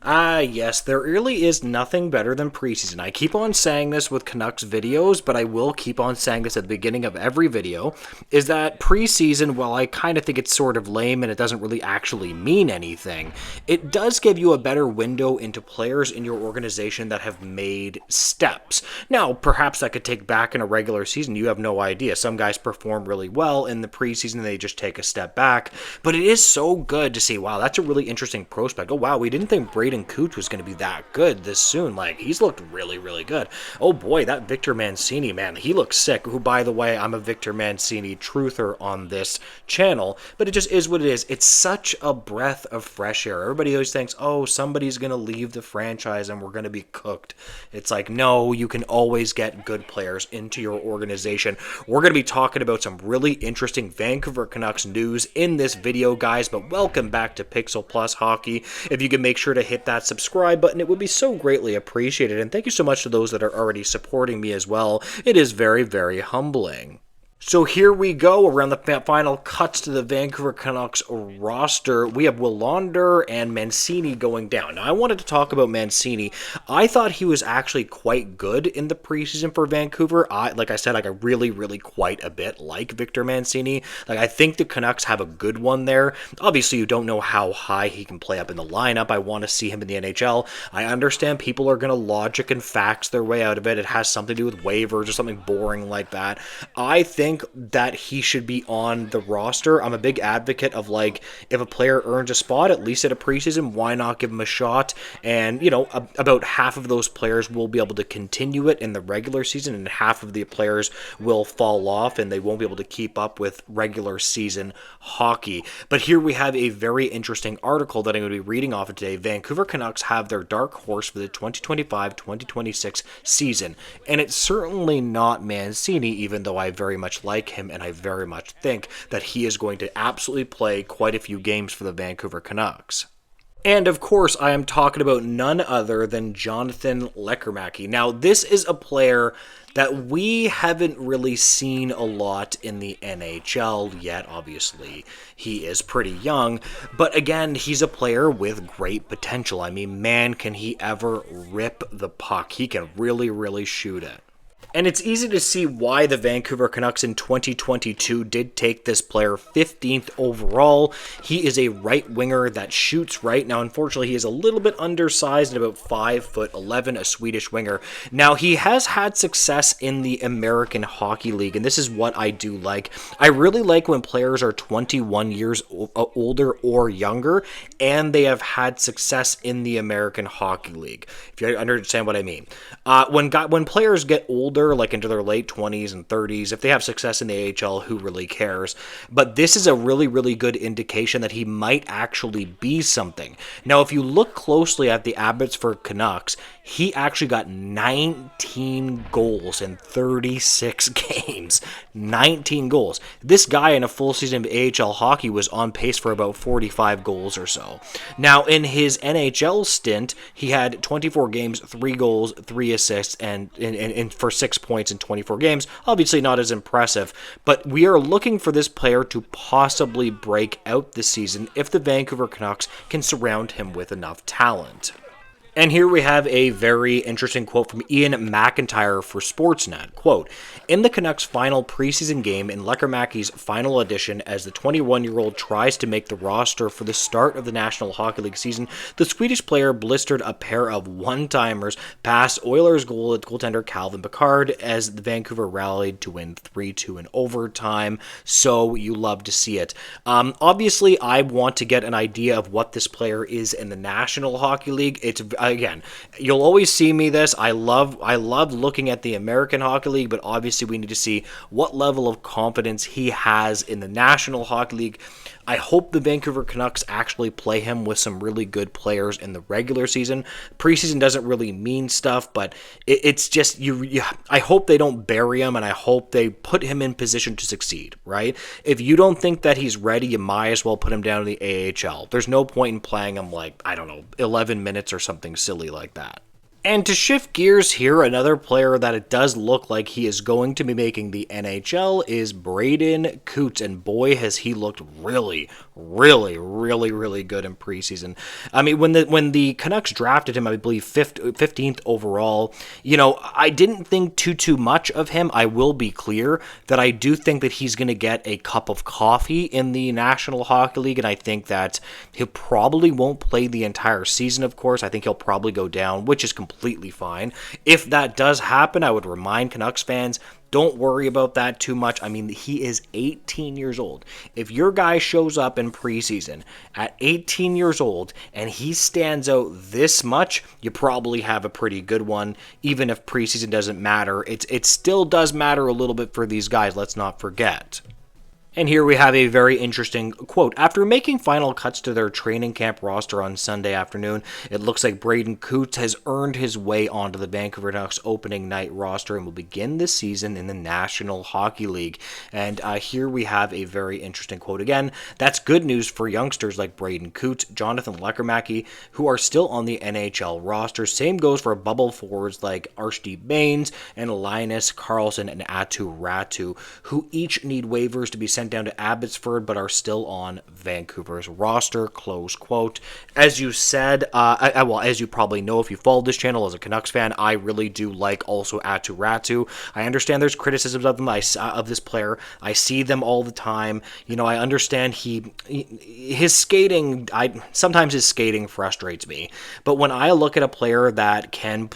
Yes, there really is nothing better than preseason. I keep on saying this with Canucks videos, but I will keep on saying this at the beginning of every video, is that preseason, while I kind of think it's sort of lame and it doesn't really actually mean anything, it does give you a better window into players in your organization that have made steps. Now, perhaps that could take back in a regular season. You have no idea. Some guys perform really well in the preseason, they just take a step back, but it is so good to see, wow, that's a really interesting prospect. Oh, wow, we didn't think Braeden Cootes was going to be that good this soon. Like, he's looked really, really good. Oh boy, that Victor Mancini, man, he looks sick. Who, by the way, I'm a Victor Mancini truther on this channel, but it just is what it is. It's such a breath of fresh air. Everybody always thinks, oh, somebody's going to leave the franchise and we're going to be cooked. It's like, no, you can always get good players into your organization. We're going to be talking about some really interesting Vancouver Canucks news in this video, guys, but welcome back to Pixel Plus Hockey. If you can make sure to hit that subscribe button, it would be so greatly appreciated. And thank you so much to those that are already supporting me as well. It is very, very humbling. So here we go, around the final cuts to the Vancouver Canucks roster. We have Willander and Mancini going down. Now, I wanted to talk about Mancini. I thought he was actually quite good in the preseason for Vancouver. Like I said, I really, really quite a bit like Victor Mancini. Like, I think the Canucks have a good one there. Obviously, you don't know how high he can play up in the lineup. I want to see him in the NHL. I understand people are going to logic and facts their way out of it. It has something to do with waivers or something boring like that. I think that he should be on the roster. I'm a big advocate of, like, if a player earns a spot, at least at a preseason, why not give him a shot? And, you know, about half of those players will be able to continue it in the regular season, and half of the players will fall off and they won't be able to keep up with regular season hockey. But here we have a very interesting article that I'm going to be reading off of today. Vancouver Canucks have their dark horse for the 2025-2026 season, and it's certainly not Mancini, even though I very much like him and I very much think that he is going to absolutely play quite a few games for the Vancouver Canucks. And of course, I am talking about none other than Jonathan Lekkerimaki. Now, this is a player that we haven't really seen a lot in the NHL yet. Obviously, he is pretty young, but again, he's a player with great potential. I mean, man, can he ever rip the puck. He can really, really shoot it. And it's easy to see why the Vancouver Canucks in 2022 did take this player 15th overall. He is a right winger that shoots right. Now, unfortunately, he is a little bit undersized at about 5'11", a Swedish winger. Now, he has had success in the American Hockey League, and this is what I do like. I really like when players are 21 years older or younger, and they have had success in the American Hockey League, if you understand what I mean. When players get older, like into their late 20s and 30s, if they have success in the AHL, who really cares? But this is a really, really good indication that he might actually be something. Now, if you look closely at the Abbotsford Canucks, he actually got 19 goals in 36 games. 19 goals. This guy in a full season of AHL hockey was on pace for about 45 goals or so. Now, in his NHL stint, he had 24 games, 3 goals, 3 assists, and for 6 points in 24 games. Obviously not as impressive, but we are looking for this player to possibly break out this season if the Vancouver Canucks can surround him with enough talent. And here we have a very interesting quote from Ian McIntyre for Sportsnet. Quote, "In the Canucks' final preseason game in Lekkerrimaki's final edition as the 21-year-old tries to make the roster for the start of the National Hockey League season, the Swedish player blistered a pair of one-timers past Oilers goaltender Calvin Pickard as the Vancouver rallied to win 3-2 in overtime." So you love to see it. Obviously, I want to get an idea of what this player is in the National Hockey League. It's again, you'll always see me this. I love looking at the American Hockey League, but obviously we need to see what level of confidence he has in the National Hockey League. I hope the Vancouver Canucks actually play him with some really good players in the regular season. Preseason doesn't really mean stuff, but it's just I hope they don't bury him, and I hope they put him in position to succeed, right? If you don't think that he's ready, you might as well put him down to the AHL. There's no point in playing him like, I don't know, 11 minutes or something silly like that. And to shift gears here, another player that it does look like he is going to be making the NHL is Braeden Cootes, and boy, has he looked really, really, really, really good in preseason. I mean, when the Canucks drafted him, I believe 15th overall, I didn't think too much of him. I will be clear that I do think that he's going to get a cup of coffee in the National Hockey League, and I think that he probably won't play the entire season, of course. I think he'll probably go down, which is completely fine. If that does happen, I would remind Canucks fans, don't worry about that too much. I mean, he is 18 years old. If your guy shows up in preseason at 18 years old and he stands out this much, you probably have a pretty good one. Even if preseason doesn't matter, it still does matter a little bit for these guys, let's not forget. And here we have a very interesting quote. After making final cuts to their training camp roster on Sunday afternoon, it looks like Braeden Cootes has earned his way onto the Vancouver Canucks opening night roster and will begin this season in the National Hockey League. And here we have a very interesting quote again. That's good news for youngsters like Braeden Cootes, Jonathan Lekkerimaki, who are still on the NHL roster. Same goes for bubble forwards like Archie Baines and Linus Karlsson and Aatu Räty, who each need waivers to be sent down to Abbotsford but are still on Vancouver's roster, close quote. As you said, as you probably know if you followed this channel as a Canucks fan, I really do like also Aatu Räty. I understand there's criticisms of them, of this player. I see them all the time. I understand his skating, sometimes his skating frustrates me. But when I look at a player that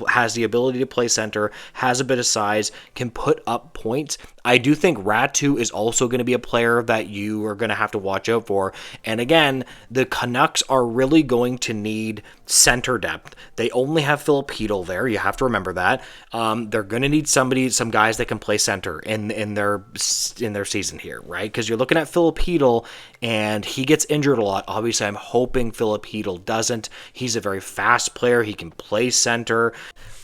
has the ability to play center, has a bit of size, can put up points, I do think Räty is also going to be a player that you are going to have to watch out for. And again, the Canucks are really going to need center depth. They only have Philip Hedl there. You have to remember that. They're going to need some guys that can play center in their season here, right? Because you're looking at Philip Hedl, and he gets injured a lot. Obviously, I'm hoping Philip Hedl doesn't. He's a very fast player. He can play center.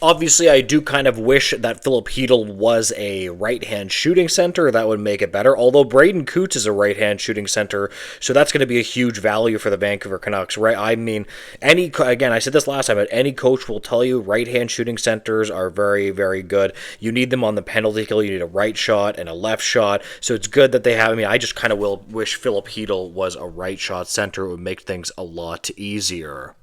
Obviously, I do kind of wish that Philip Hedl was a right-hand shooting center. That would make it better. Although Braeden Cootes is a right-hand shooting center, so that's going to be a huge value for the Vancouver Canucks, right? I mean, again, I said this last time, but any coach will tell you right-hand shooting centers are very, very good. You need them on the penalty kill. You need a right shot and a left shot. So it's good that they have. I mean, I just kind of wish Philip Hedl was a right shot center. It would make things a lot easier.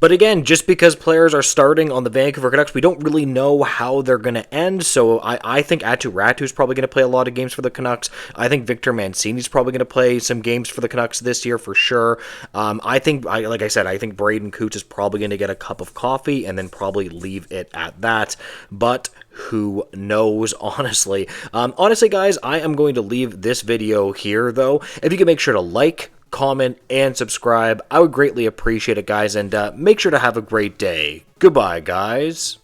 But again, just because players are starting on the Vancouver Canucks, we don't really know how they're going to end. So I think Aatu Räty is probably going to play a lot of games for the Canucks. I think Victor Mancini is probably going to play some games for the Canucks this year for sure. Like I said, I think Braeden Cootes is probably going to get a cup of coffee and then probably leave it at that. But who knows, honestly. Honestly, guys, I am going to leave this video here, though. If you can make sure to like, comment, and subscribe, I would greatly appreciate it, guys, and make sure to have a great day. Goodbye, guys.